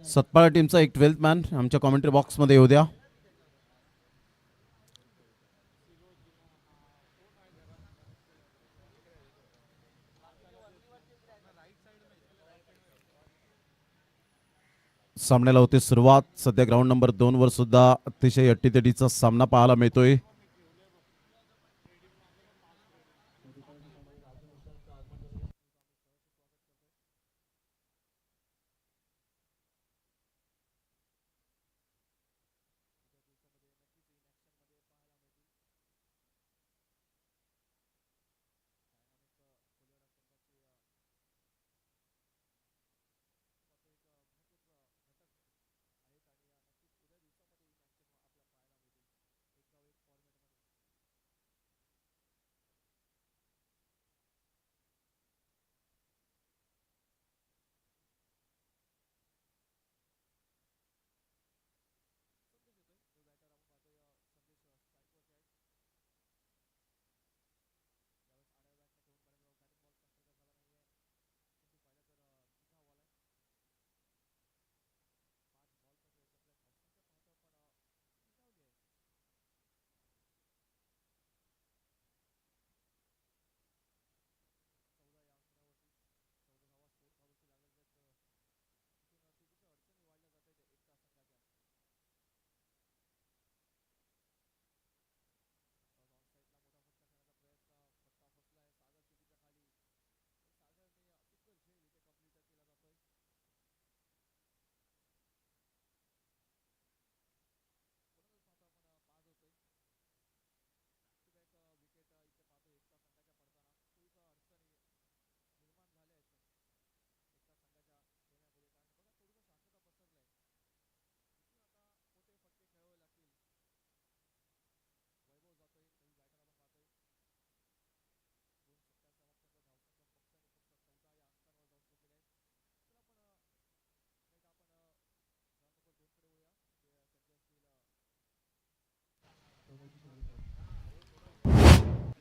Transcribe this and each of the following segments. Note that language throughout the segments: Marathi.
सतपाळा टीमचा एक 12th मॅन आमच्या कॉमेंट्री बॉक्समध्ये येऊ द्या. सामन्याला होते सुरुवात. सध्या ग्राउंड नंबर 2 वर सुद्धा अतिशय अट्टीतटीचा सामना पाहायला मिळतोय.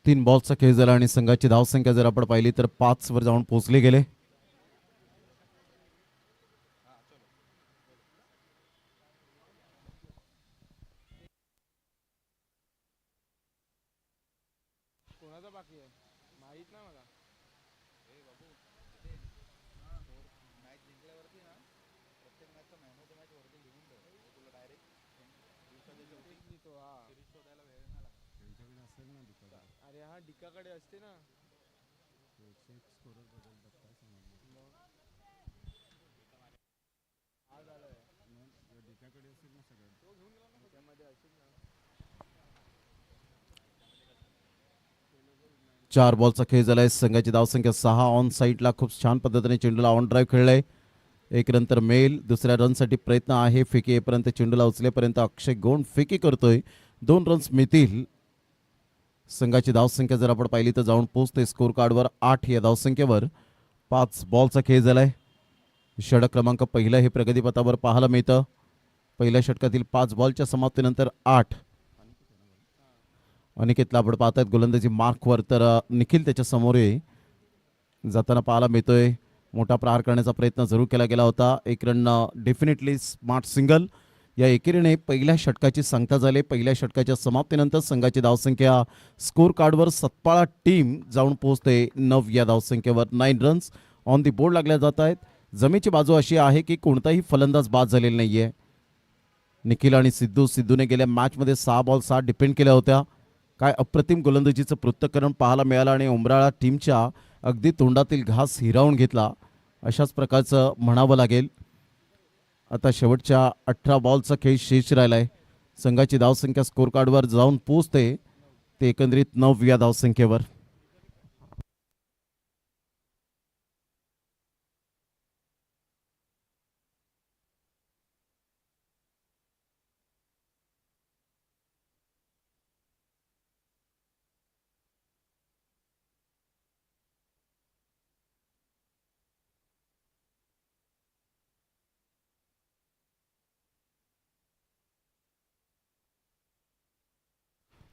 तीन बॉल्सचा खेळ झाला आणि संघाची धावसंख्या जर आपण पाहिली तर 5 वर जाऊन पोहोचले गेले. अरे हा डिकाकडे असते ना. चार बॉलचा खेळ झालाय. संघाची धावसंख्या 6. ऑन साईडला खूप छान पद्धतीने चेंडूला ऑन ड्राईव्ह खेळलाय. एक रन तर मेल. दुसऱ्या रनसाठी प्रयत्न आहे. फेकी येईपर्यंत चेंडूला उचलेपर्यंत अक्षय गोंड फेकी करतोय. 2 रन्स मिळतील. संघाची धावसंख्या जर आपण पाहिली तर जाऊन पोहोचते स्कोर कार्डवर 8 या धावसंख्येवर. 5 बॉलचा खेळ झालाय. षटक क्रमांक पहिलं हे प्रगतीपथावर पाहायला मिळतं. पहिल्या षटकातील 5 बॉलच्या समाप्तीनंतर 8. अनिकेतला आपण पाहतायत गोलंदाजी मार्कवर, तर निखिल त्याच्या समोर जाताना पाहायला मिळतोय. मोठा प्रहार करण्याचा प्रयत्न जरूर केला गेला होता. एक रन डेफिनेटली स्मार्ट सिंगल या एकेरीने पहिल्या षटकाची सांगता झाली. पहिल्या षटकाच्या समाप्तीनंतर संघाची धावसंख्या स्कोर कार्डवर सतपाळा टीम जाऊन पोहोचते 9 या धावसंख्येवर. 9 रन्स ऑन दी बोर्ड लागल्या जात आहेत. जमेची बाजू अशी आहे की कोणताही फलंदाज बाद झालेला नाहीये. निखिल आणि सिद्धूने गेल्या मॅचमध्ये 6 बॉल 7 डिपेंड केल्या होत्या. काय अप्रतिम गोलंदाजीचं पृथक्करण पाहायला मिळालं आणि उमराळा टीमच्या अगदी तोंडातील घास हिरावून घेतला अशाच प्रकारचं म्हणावं लागेल. आता शेवटच्या 18 बॉलचा खेळ शेष राहिलाय. संघाची धावसंख्या स्कोर कार्डवर जाऊन पोहोचते ते एकंदरीत 9 या धावसंख्येवर.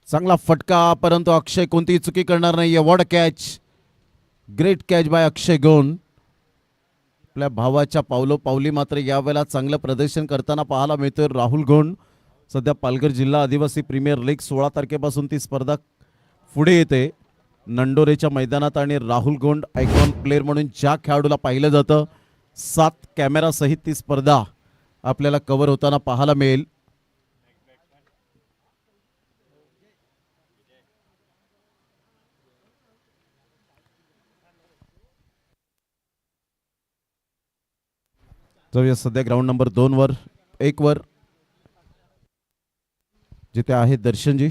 चांगला फटका, परंतु अक्षय कोणतीही चुकी करणार नाहीये. What a catch. Great catch by Akshay Gond. आपल्या भावाच्या पावलोपावली मात्र यावेळेला चांगलं प्रदर्शन करताना पाहायला मिळतोय राहुल गोंड. सध्या पालघर जिल्हा आदिवासी प्रीमियर लीग 16 तारखेपासून ती स्पर्धा पुढे येते नंडोरेच्या मैदानात आणि राहुल गोंड आयकॉन प्लेअर म्हणून ज्या खेळाडूला पाहिलं जातं 7 कॅमेरा सहित ती स्पर्धा आपल्याला कव्हर होताना पाहायला मिळेल. जाऊया सध्या ग्राउंड नंबर 2 वर 1 वर जिथे आहे दर्शनजी.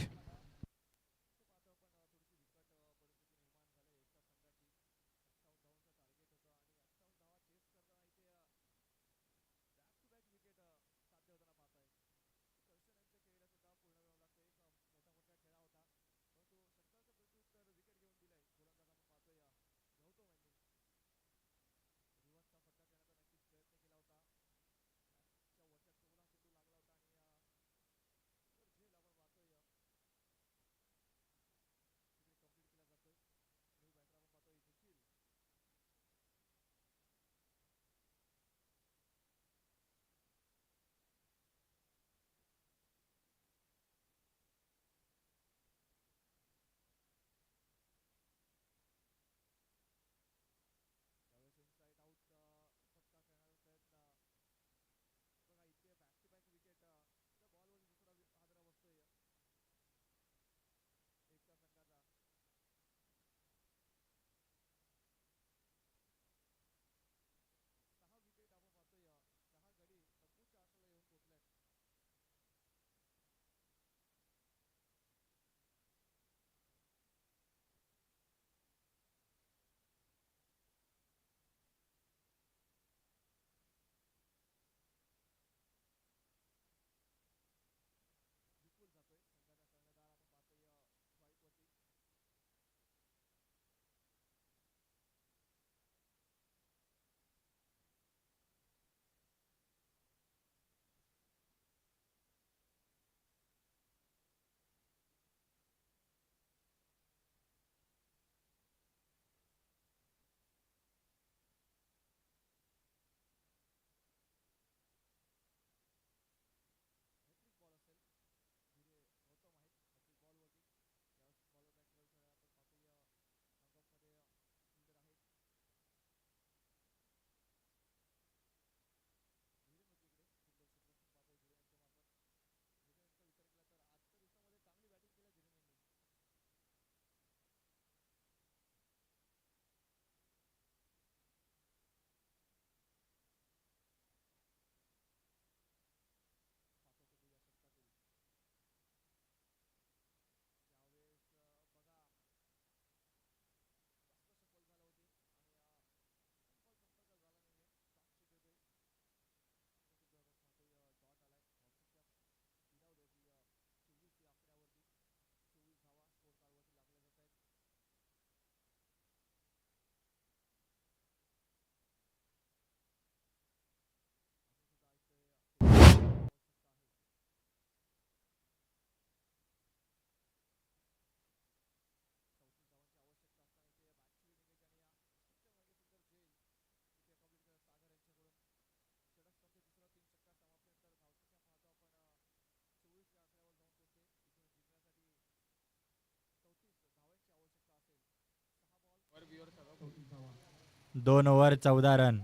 दोन ओव्हर 14 रन.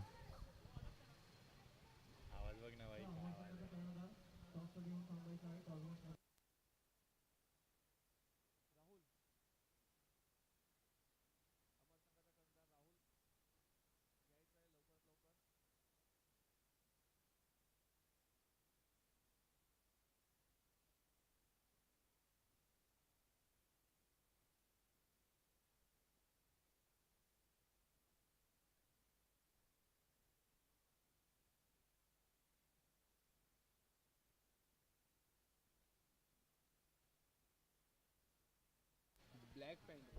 ब्लॅक पॅन्ट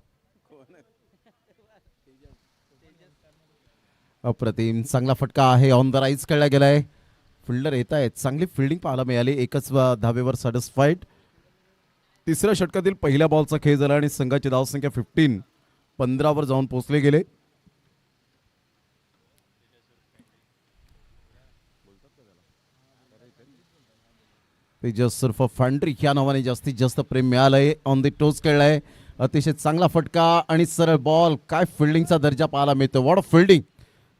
अप्रतिम चांगला फटका आहे ऑन द राईज खेळला गेलाय. फिल्डर येत आहेत चांगली फिल्डिंग पाहायला मिळाली. एकच धावेवर सॅटिस्फाईड. तिसऱ्या षटकातील पहिल्या बॉलचा खेळ झाला आणि संघाची धावसंख्या 15 वर जाऊन पोहोचले गेले. तेजस सर्फ फॅन्ड्रिक या नावाने जास्तीत जास्त प्रेम मिळालंय. ऑन द टोस खेळलाय, अतिशय चांगला फटका आणि सरळ बॉल. काय फिल्डिंगचा दर्जा पाहायला मिळतो. What fielding.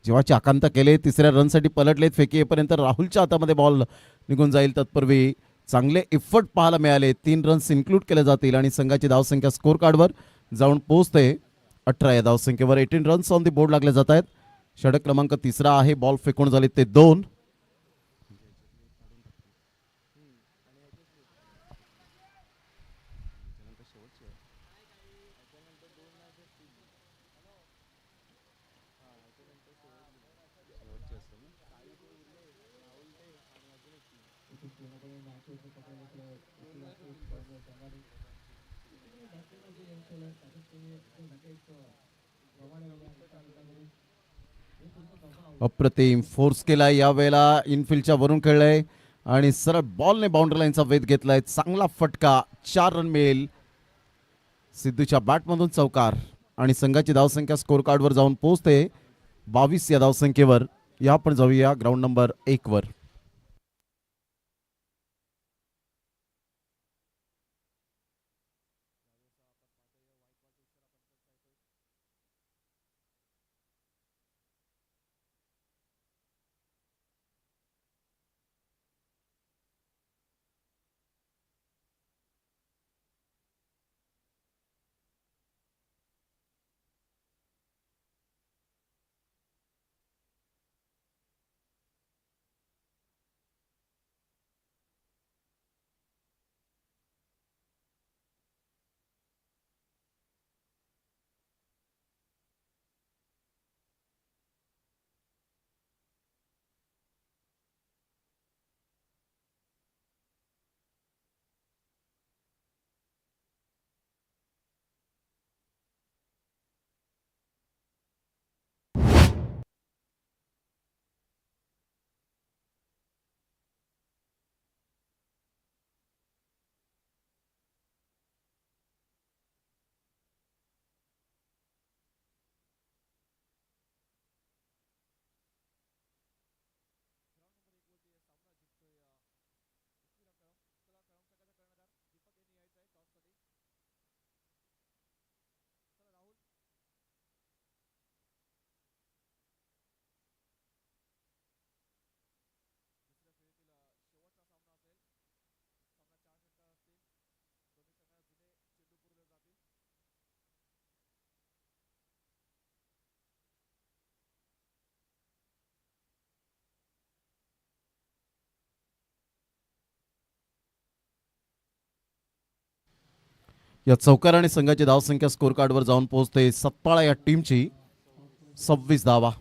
जेव्हाचे आकांत केले, तिसऱ्या रनसाठी पलटलेत. फेकी येईपर्यंत राहुलच्या हातामध्ये बॉल निघून जाईल. तत्पूर्वी चांगले इफर्ट पाहायला मिळाले. 3 रन्स इन्क्लूड केले जातील आणि संघाची धावसंख्या स्कोर कार्डवर जाऊन पोहोचते 18 या धावसंख्येवर. 18 रन्स ऑन दी बोर्ड लागले जात आहेत. षटक क्रमांक 3 आहे. बॉल फेकून झाले ते 2. अप्रतिम फोर्स केलाय यावेळेला. इनफिल्डच्या वरून खेळलाय आणि सरळ बॉलने बाउंड्री लाईनचा वेध घेतलाय. चांगला फटका. 4 रन मिळेल. सिद्धूच्या बॅटमधून चौकार आणि संघाची धावसंख्या स्कोर कार्डवर जाऊन पोहोचते 22 या धावसंख्येवर. या आपण जाऊया ग्राउंड नंबर 1 वर. या चौकाराने संघाची धावसंख्या स्कोर कार्डवर जाऊन पोहोचते. सत्पाळा या टीमची 26 धावा.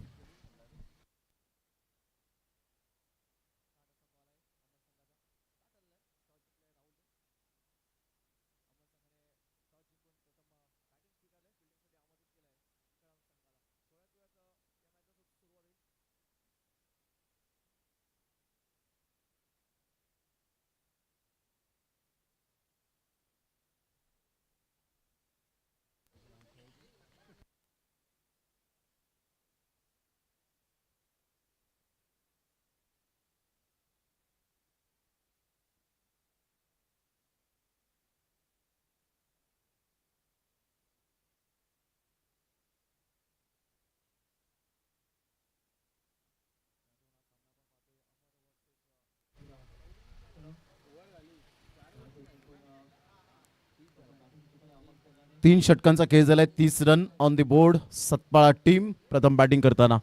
तीन षटकांचा खेळ झालाय. 30 run on the board. Satpala team प्रथम बॅटिंग करताना.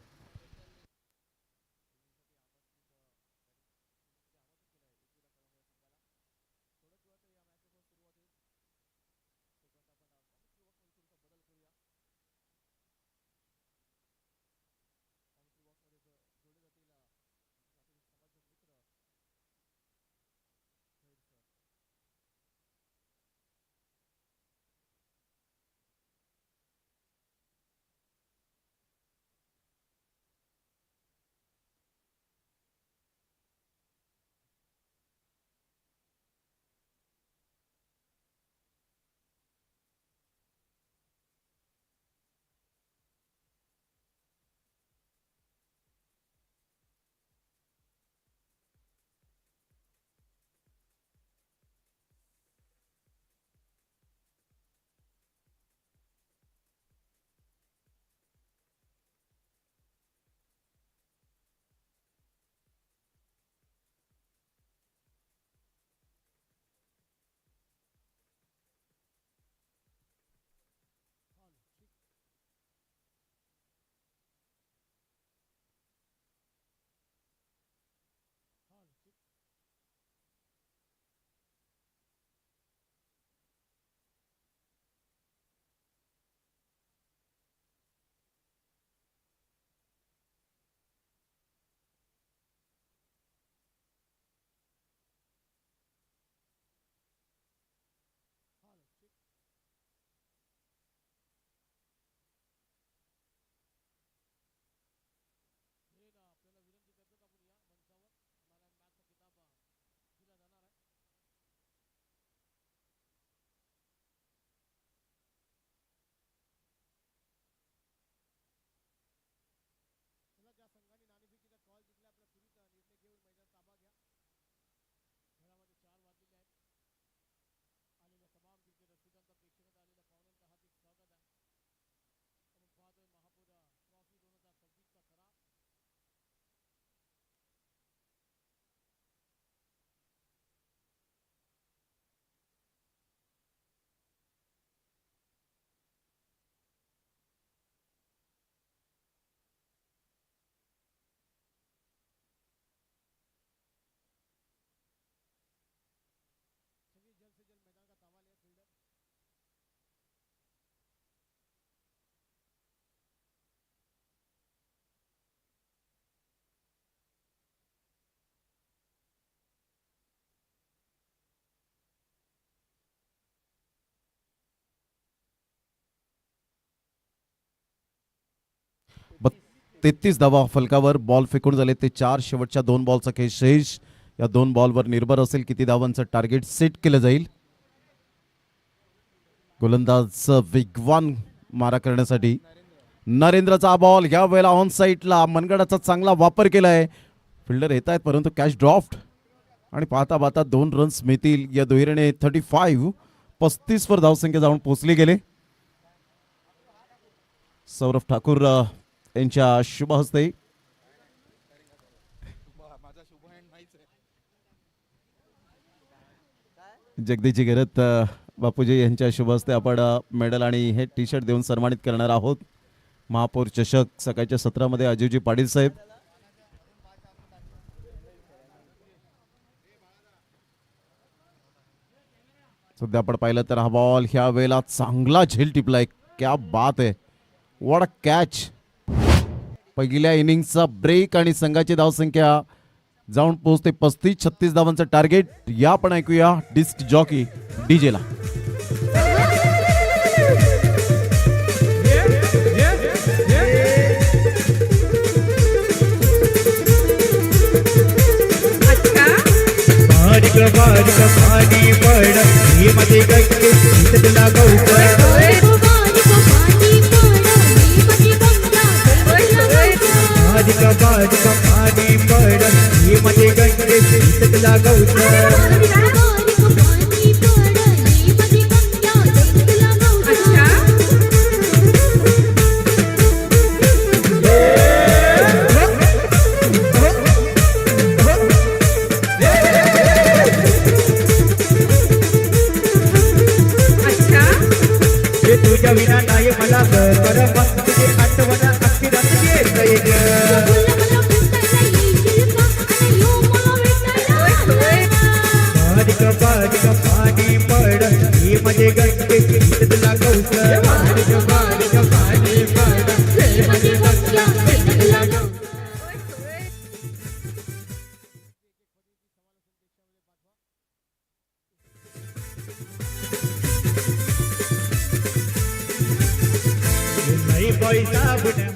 33 धावा फलकावर. बॉल फेकून झाले ते 4. शेवटच्या 2 बॉलचा खेळ शेष. या 2 बॉलवर निर्भर असेल किती धावांचं टार्गेट सेट केलं जाईल. गोलंदाज वेगवान मारा करण्यासाठी नरेंद्रचा बॉल या वेळेला ऑन साईडला. मनगडाचा चांगला वापर केलाय. फिल्डर येत आहेत परंतु कॅच ड्रॉफ्ट आणि पाहता पाहता 2 रन्स मिळतील. या दुहेरीने 35 वर धावसंख्या जाऊन पोहोचली गेले. सौरभ ठाकूर यांच्या शुभ हस्ते जगदीशजी गरत बापूजी यांच्या शुभ हस्ते आपण मेडल आणि हे टी शर्ट देऊन सन्मानित करणार आहोत. महापौर चषक सकाळच्या सत्रामध्ये अजयजी पाटील साहेब. सध्या आपण पाहिलं तर हा बॉल ह्या वेळेला चांगला झेल टिपलाय. क्या बात आहे. What a catch. पहिल्या इनिंगचा ब्रेक आणि संघाची धावसंख्या जाऊन पोहोचते 35-36 धावांचं टार्गेट. या पण ऐकूया डिस्क जॉकी डीजेला. बारीक बारीक पाणी पड ही मध्ये गंगे तुला बारीक बारीक पाणी पड ही मध्ये गंगे तुला तुझ्या विना नाही मला बरं मग तुझे आठवण अखिरात येत बारीक बारीक पाणी पड ही मध्ये गंगे तुला बारीक बारीक पाणी पड ही मध्ये गंगे नहीं पैसा बुने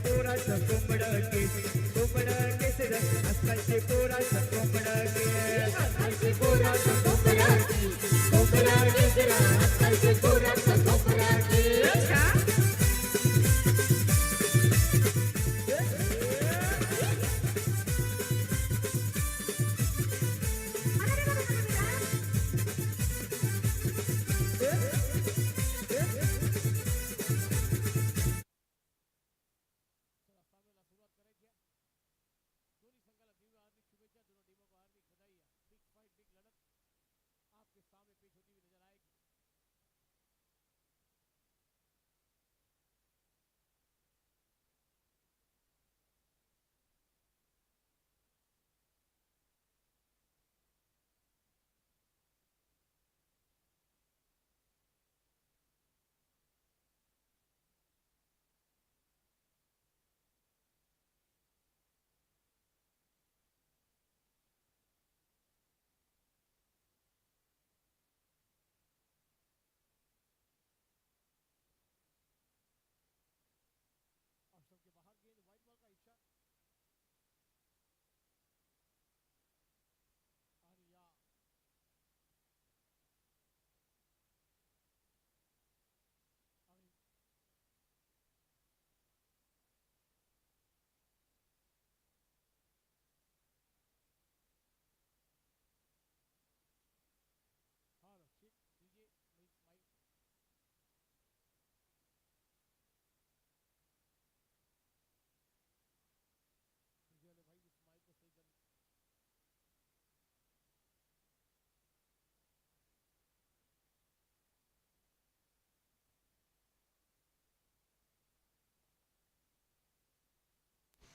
पूरा कुंबड़ के सिर आजकल पूरा कुंबड़ के पूरा कुंबड़ के सिर आजकल पूरा कुंबड़ के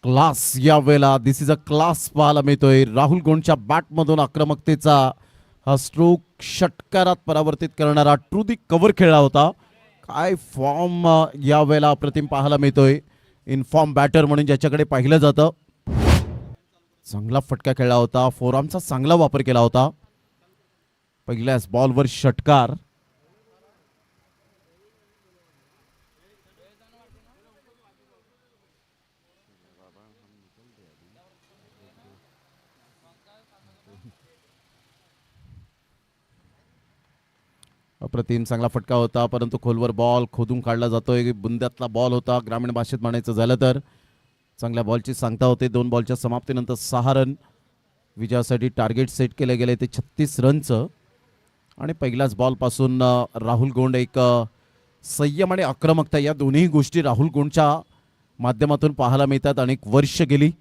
क्लास या वेळेला दिस इज अ क्लास पाहायला मिळतोय. राहुल गोंडच्या बॅटमधून आक्रमकतेचा हा स्ट्रोक षटकारात परावर्तित करणारा ट्रू दी कव्हर खेळला होता. काय फॉर्म या वेळेला अप्रतिम पाहायला मिळतोय. इन फॉर्म बॅटर म्हणून ज्याच्याकडे पाहिलं जातं. चांगला फटका खेळला होता, फोरआर्मचा चांगला वापर केला होता. पहिल्याच बॉलवर षटकार. अप्रतिम चांगला फटका होता, परंतु खोलवर बॉल खोदून काढला जातोय. बुंद्यातला बॉल होता ग्रामीण भाषेत म्हणायचं झालं तर. चांगल्या बॉलची सांगता होते. 2 बॉलच्या समाप्तीनंतर 6 रन. विजयासाठी टार्गेट सेट केले गेले ते 36 रनचं. आणि पहिल्याच बॉलपासून राहुल गोंड एक संयम आणि आक्रमकता या दोन्ही गोष्टी राहुल गोंडच्या माध्यमातून पाहायला मिळतात. अनेक वर्ष गेली.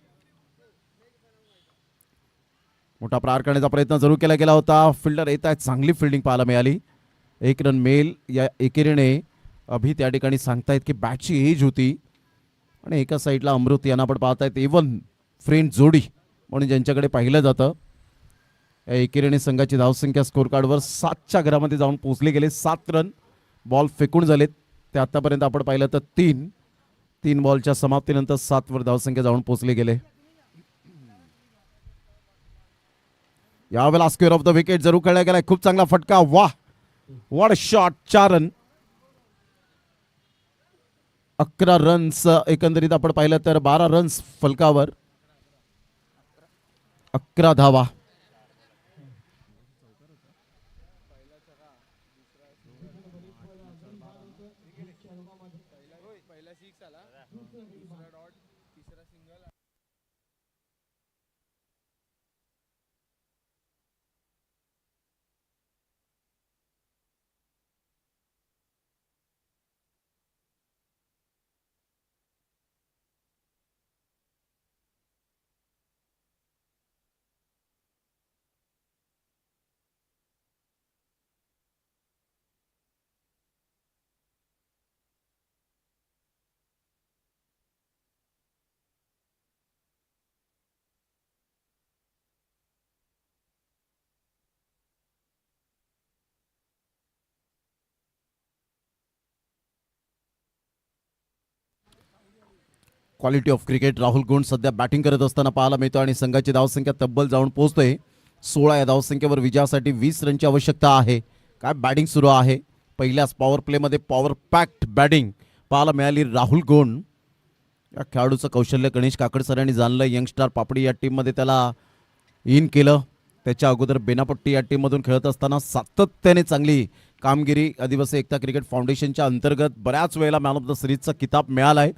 मोठा प्रहार करण्याचा प्रयत्न जरूर केला गेला होता. फिल्डर येत आहेत, चांगली फिल्डिंग पाहायला मिळाली. 1 रन मेल या एकेरीने अभि त्या ठिकाणी सांगतायत की बॅटची एज होती. आणि एका साईडला अमृत यांना पण पाहतायत इवन फ्रेंड जोडी म्हणून ज्यांच्याकडे पाहिलं जातं. या एकेरीने संघाची धावसंख्या स्कोर कार्डवर 7च्या घरामध्ये जाऊन पोहोचले गेले. 7 रन बॉल फेकून झालेत ते आतापर्यंत आपण पाहिलं तर 3 बॉलच्या समाप्तीनंतर 7 वर धावसंख्या जाऊन पोहोचले गेले. यावेळेला स्क्वेअर ऑफ द विकेट जरूर खेळला गेलाय. खूप चांगला फटका. वाह, what a shot. 4 run. 11 runs एकंदरीत आपण पाहिलं तर 12 रन्स फलकावर, 11 धावा. पहिला 6 आला, दुसरा डॉट, तिसरा single. Quality of cricket Rahul Gond सध्या बॅटिंग करत असताना पाहायला मिळतो आणि संघाची धावसंख्या तब्बल जाऊन पोहोचतोय 16. या धावसंख्येवर विजयासाठी 20 रनची आवश्यकता आहे. काय बॅटिंग सुरू आहे. पहिल्याच पॉवर प्लेमध्ये पॉवर पॅक्ट बॅटिंग पाहायला मिळाली राहुल गोंड. या खेळाडूचं कौशल्य गणेश काकड सरांनी जाणलं. यंगस्टार पापडी या टीममध्ये त्याला इन केलं. त्याच्या अगोदर बेनापट्टी या टीममधून खेळत असताना सातत्याने चांगली कामगिरी. आदिवासी एकता क्रिकेट फाउंडेशनच्या अंतर्गत बऱ्याच वेळेला मॅन ऑफ द सिरीजचा किताब मिळालाय.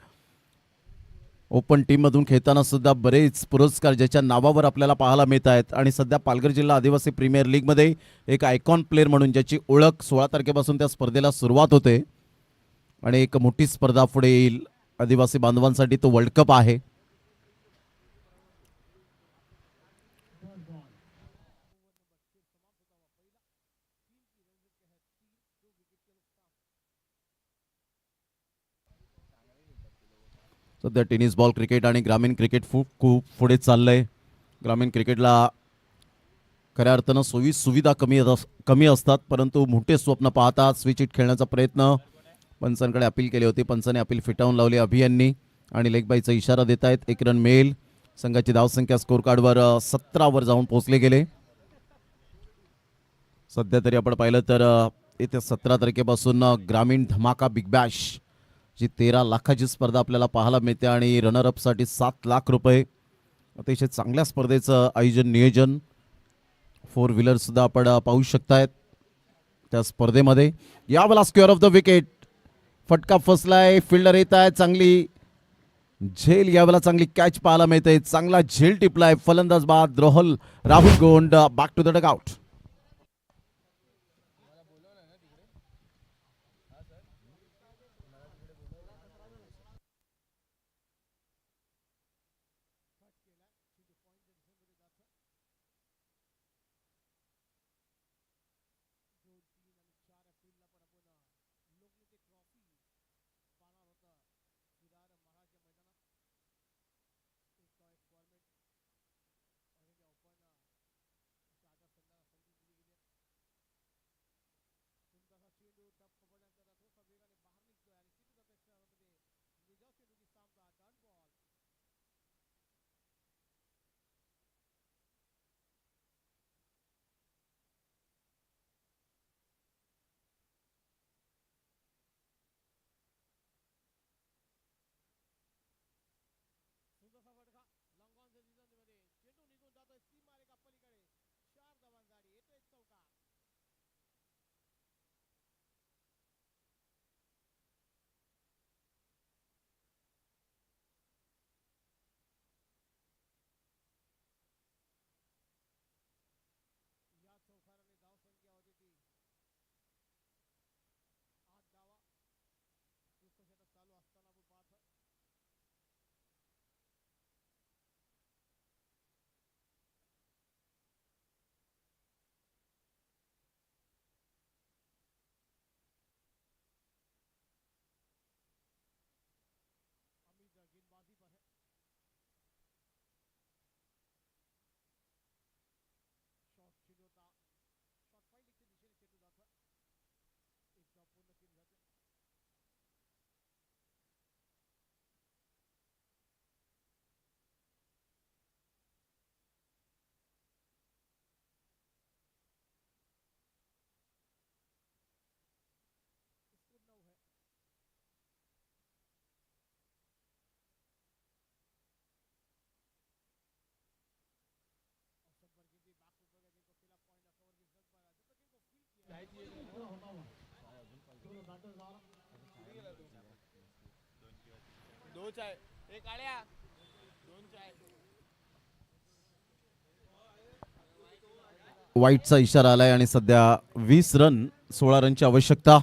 ओपन टीममधून खेळताना सुद्धा बरेच पुरस्कार ज्याच्या नावावर आपल्याला पाहायला मिळत आहेत. आणि सध्या पालघर जिल्हा आदिवासी प्रीमियर लीगमध्ये एक आयकॉन प्लेअर म्हणून ज्याची ओळख 16 तारखेपासून त्या स्पर्धेला सुरुवात होते आणि एक मोठी स्पर्धा पुढे येईल आदिवासी बांधवांसाठी. तो वर्ल्ड कप आहे. सध्या टेनिस बॉल क्रिकेट आणि ग्रामीण क्रिकेट खूप पुढे चाललंय. ग्रामीण क्रिकेटला खऱ्या अर्थानं सोयी सुविधा कमी असतात, परंतु मोठे स्वप्न पाहतात. स्विच इट खेळण्याचा प्रयत्न पंचांकडे अपील केली होती. पंचाने अपील फिटावून लावली अभियांनी आणि लेगबाईचा इशारा देत आहेत. 1 रन मिळेल. संघाची धावसंख्या स्कोर कार्डवर 17 वर जाऊन पोहोचले गेले. सध्या तरी आपण पाहिलं तर येत्या 17 तारखेपासून ग्रामीण धमाका बिग बॅश जी 13 लाखाची स्पर्धा आपल्याला पाहायला मिळते आणि रनरअपसाठी 7 लाख रुपये. अतिशय चांगल्या स्पर्धेचं आयोजन नियोजन. 4 व्हीलर सुद्धा आपण पाहू शकतायत त्या स्पर्धेमध्ये. यावेळेला स्क्वेअर ऑफ द विकेट. फटका फसलाय. फिल्डर येत आहे. चांगली झेल यावेळेला चांगली कॅच पाहायला मिळते. चांगला झेल टिपलाय. फलंदाज बाद Rahul Gond back to the dugout. दो चाय एक काळ्या दोन चाय वाईटचा इशारा आलाय आणि सध्या 20 रन 16 रनची आवश्यकता.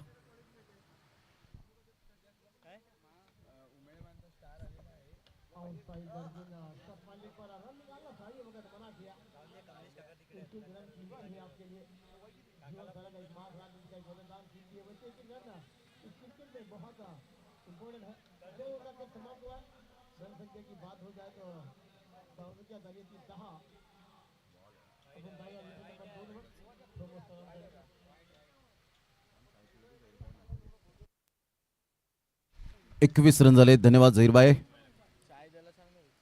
एकवीस रन झाले. धन्यवाद झहीरबाई.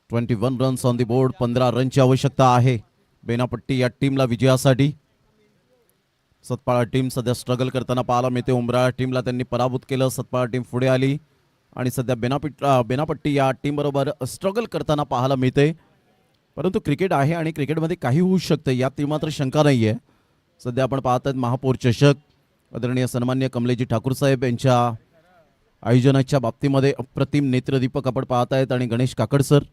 21 रन्स ऑन दी बोर्ड. 15 रनची आवश्यकता आहे बेनापट्टी या टीमला विजयासाठी. सतपाळा टीम सध्या स्ट्रगल करताना पाहायला मिळते. उमराळा टीमला त्यांनी पराभूत केलं. सतपाळा टीम पुढे आली आणि सध्या बेनापट्टी या टीम बरोबर स्ट्रगल करताना पाहायला मिळते. परंतु क्रिकेट आहे आणि क्रिकेटमध्ये काही होऊ शकतं यात मात्र शंका नाही आहे. सध्या आपण पाहत आहेत महापौर चषक. आदरणीय सन्मान्य कमलेजी ठाकूर साहेब यांच्या आयोजनाच्या बाबतीमध्ये अप्रतिम नेत्रदीपक आपण पाहत आहेत आणि गणेश काकड सर.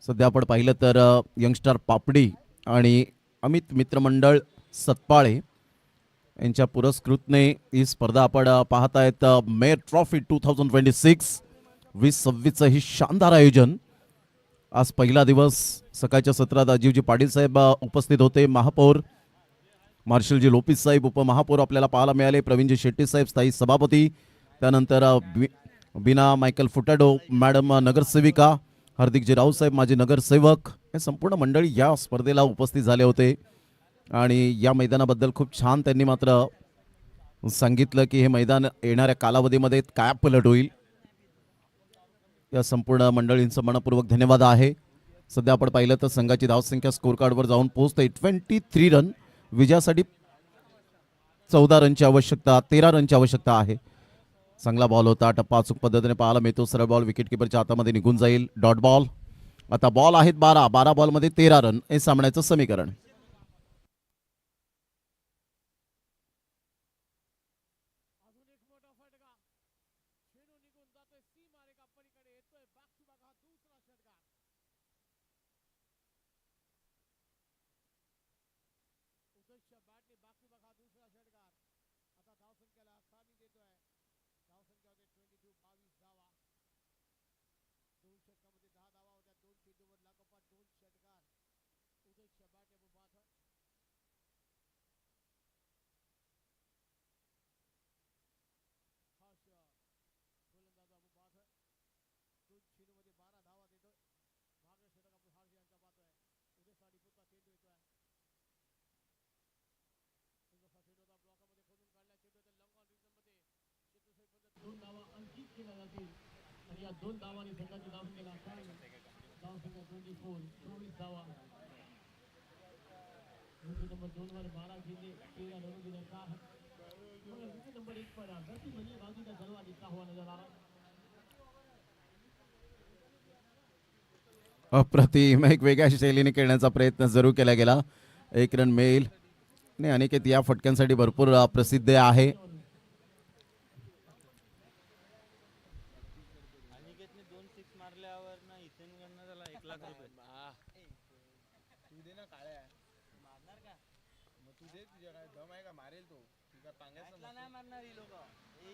सध्या आपण पाहिलं तर यंगस्टार पापडी आणि अमित मित्रमंडळ सतपाळे यांच्या पुरस्कृतने ही स्पर्धा आपण पाहत आहेत. मेयर ट्रॉफी 2026 2026 ही शानदार आयोजन. आज पहिला दिवस. सकाळच्या सत्रात अजीवजी पाटील साहेब उपस्थित होते. महापौर मार्शलजी लोपिस साहेब उपमहापौर आपल्याला पाहायला मिळाले. प्रवीणजी शेट्टी साहेब स्थायी सभापती. त्यानंतर बीना मायकल फुटाडो मॅडम नगरसेविका. हार्दिकजी राऊत साहेब माजी नगरसेवक. हे संपूर्ण मंडळी या स्पर्धेला उपस्थित झाले होते आणि या मैदानाबद्दल खूप छान त्यांनी मात्र सांगितलं की हे मैदान येणाऱ्या कालावधीमध्ये काय पलट होईल. या संपूर्ण मंडळींचं मनपूर्वक धन्यवाद आहे. सध्या आपण पाहिलं तर संघाची धावसंख्या स्कोर कार्डवर जाऊन पोहोचते 23 रन. विजयासाठी 14 रनची आवश्यकता 13 रनची आवश्यकता आहे. चांगला बॉल होता. टप्पा अचूक पद्धतीने पाहायला मिळतो. सरळ बॉल विकेट किपरच्या हातामध्ये निघून जाईल. Dot ball. आता बॉल आहेत 12 बॉलमध्ये 13 रन हे सामन्याचं समीकरण. अप्रतिम एक वेगळ्या शैलीने खेळण्याचा प्रयत्न जरूर केला गेला. एक रन मिळेल. आणि अनिकेत या फटक्यांसाठी भरपूर प्रसिद्ध आहे. अनिकेतने 2 6 मारल्यावर ना इथेन गणना झाला 1 लाख रुपये. तू दे ना काळ्या मारणार का मग तू दे. तुझ्या काय दम आहे का मारेल तो. तुझा पांग्यातला नाही मारणार ही लोक.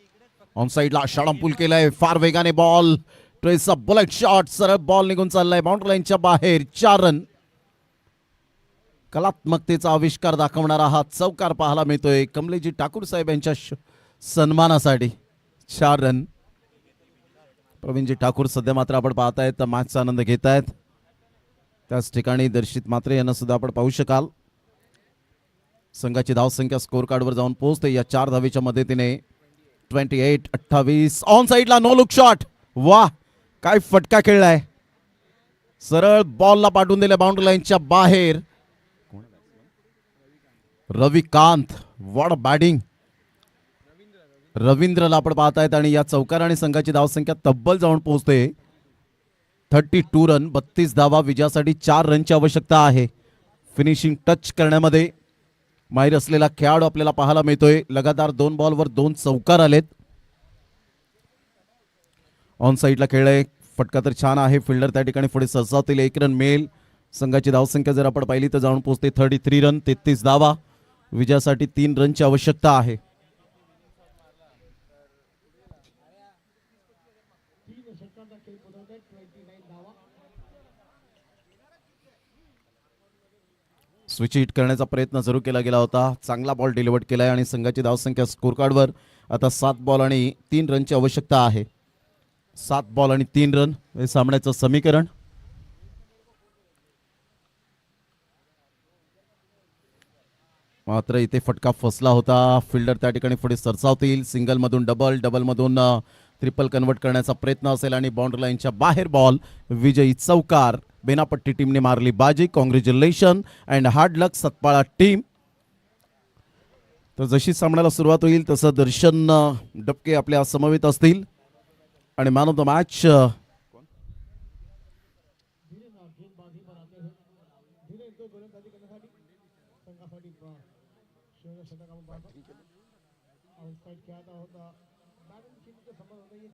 इकडे ऑन साइडला शाळापूल केलाय. फार वेगाने बॉल. ट्रेसचा बुलेट शॉट. सरळ बॉल निघून चाललाय बाउंड्री लाईनच्या बाहेर. 4 रन. कलात्मकतेचा आविष्कार दाखवणारा हा चौकार पाहायला मिळतोय कमलेजी ठाकूर साहेब यांच्या सन्मानासाठी. 4 रन. प्रवीणजी ठाकूर सध्या मात्र आपण पाहतायत मॅचचा आनंद घेत आहेत. त्याच ठिकाणी दर्शित मात्रे यांना सुद्धा आपण पाहू शकाल. संघाची धावसंख्या स्कोर कार्डवर जाऊन पोहोचते या 4 धावेच्या मदतीने. 28-28. ऑन साइडला नो लुक शॉट. वाह काय फटका खेळलाय. सरळ बॉलला पाठवून दिले बाउंड्री लाईनच्या बाहेर. रविकांत. What batting. रवींद्रला आपण पाहतायत आणि या चौकाराने संघाची धावसंख्या तब्बल जाऊन पोहोचते 32 रन. 32 धावा. विजयासाठी 4 रनची आवश्यकता आहे. फिनिशिंग टच करण्यामध्ये माहीर असलेला खेळाडू आपल्याला पाहायला मिळतोय. लगातार 2 बॉलवर 2 चौकार आलेत. ऑन साईडला खेळलाय, फटका तर छान आहे. फिल्डर त्या ठिकाणी पुढे सरसावतील. 1 रन मिळेल. संघाची धावसंख्या जर आपण पाहिली तर जाऊन पोहोचते 33 रन, 33 धावा. विजयासाठी 3 रनची आवश्यकता आहे. स्विच हिट करण्याचा प्रयत्न जरूर केला गेला होता. चांगला बॉल डिलिव्हर्ड केलाय आणि संघाची धावसंख्या स्कोर कार्डवर आता 7 बॉल आणि 3 रनची आवश्यकता आहे. 7 बॉल आणि 3 रन हे सामन्याचं समीकरण. मात्र इथे फटका फसला होता. फिल्डर त्या ठिकाणी पुढे सरसावतील. सिंगल मधून डबल, डबल मधून ट्रिपल कन्वर्ट करण्याचा प्रयत्न असेल आणि बाउंड्री लाईनच्या बाहेर बॉल. विजयी चौकार. बेनापट्टी टीमने मारली बाजी. Congratulation and hard luck Satpala team. तर जशी सामन्याला सुरुवात होईल तसं दर्शन डबके आपल्या समवेत असतील आणि मॅन ऑफ द मॅच